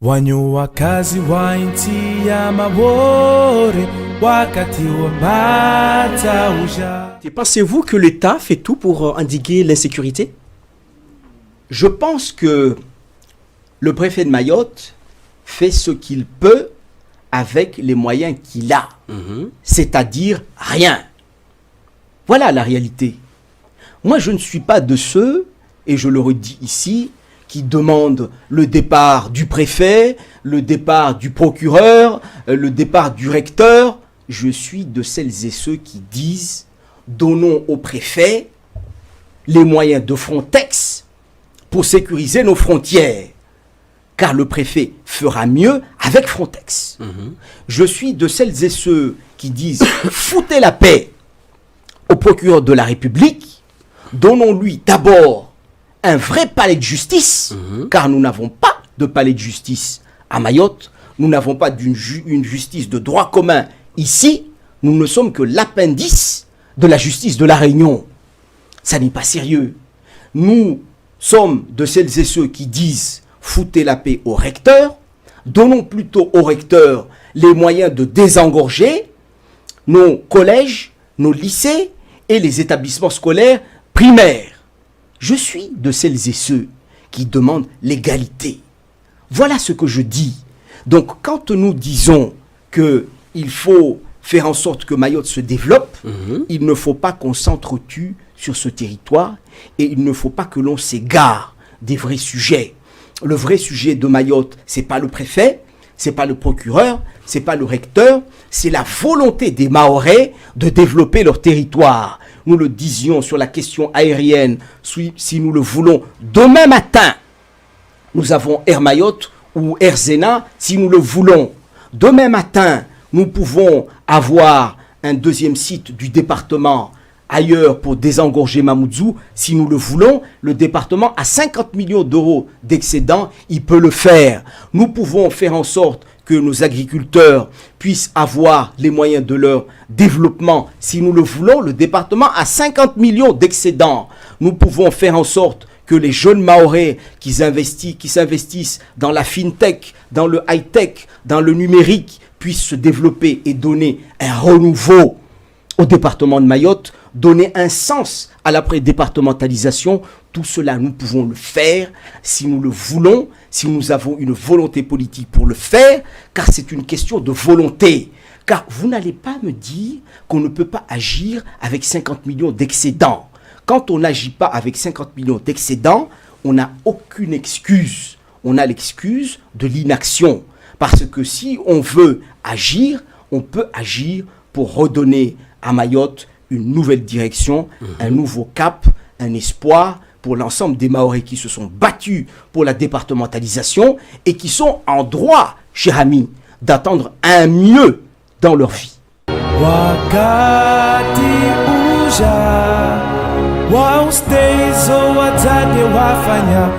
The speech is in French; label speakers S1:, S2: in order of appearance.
S1: Wanyuwakazi wa nchi ya Mabore wakati wa matauja.
S2: Pensez-vous que l'État fait tout pour endiguer l'insécurité?
S3: Je pense que le préfet de Mayotte fait ce qu'il peut avec les moyens qu'il a, c'est-à-dire rien. Voilà la réalité. Moi, je ne suis pas de ceux, et je le redis ici, qui demandent le départ du préfet, le départ du procureur, le départ du recteur. Je suis de celles et ceux qui disent « Donnons au préfet les moyens de Frontex pour sécuriser nos frontières, car le préfet fera mieux avec Frontex. Je suis de celles et ceux qui disent « Foutez la paix au procureur de la République, donnons-lui d'abord un vrai palais de justice, car nous n'avons pas de palais de justice à Mayotte, nous n'avons pas une justice de droit commun ici, nous ne sommes que l'appendice de la justice de la Réunion. Ça n'est pas sérieux. Nous sommes de celles et ceux qui disent foutez la paix au recteur, donnons plutôt au recteur les moyens de désengorger nos collèges, nos lycées et les établissements scolaires primaires. Je suis de celles et ceux qui demandent l'égalité. Voilà ce que je dis. Donc, quand nous disons qu'il faut faire en sorte que Mayotte se développe, il ne faut pas qu'on s'entretue sur ce territoire et il ne faut pas que l'on s'égare des vrais sujets. Le vrai sujet de Mayotte, c'est pas le préfet, c'est pas le procureur, c'est pas le recteur, c'est la volonté des Mahorais de développer leur territoire. Nous le disions sur la question aérienne, si nous le voulons, demain matin, nous avons Air Mayotte ou Air Zena, si nous le voulons. Demain matin, nous pouvons avoir un deuxième site du département ailleurs pour désengorger Mamoudzou. Si nous le voulons, le département a 50 millions d'euros d'excédent, il peut le faire. Nous pouvons faire en sorte que nos agriculteurs puissent avoir les moyens de leur développement. Si nous le voulons, le département a 50 millions d'excédents. Nous pouvons faire en sorte que les jeunes Mahorais qui s'investissent dans la fintech, dans le high-tech, dans le numérique, puissent se développer et donner un renouveau au département de Mayotte, donner un sens à la départementalisation. Tout cela, nous pouvons le faire si nous le voulons, si nous avons une volonté politique pour le faire, car c'est une question de volonté. Car vous n'allez pas me dire qu'on ne peut pas agir avec 50 millions d'excédents. Quand on n'agit pas avec 50 millions d'excédents, on n'a aucune excuse. On a l'excuse de l'inaction. Parce que si on veut agir, on peut agir pour redonner à Mayotte une nouvelle direction, un nouveau cap, un espoir pour l'ensemble des Mahorais qui se sont battus pour la départementalisation et qui sont en droit, chers amis, d'attendre un mieux dans leur vie.
S1: Wakati uja wa ustezo watade wafanya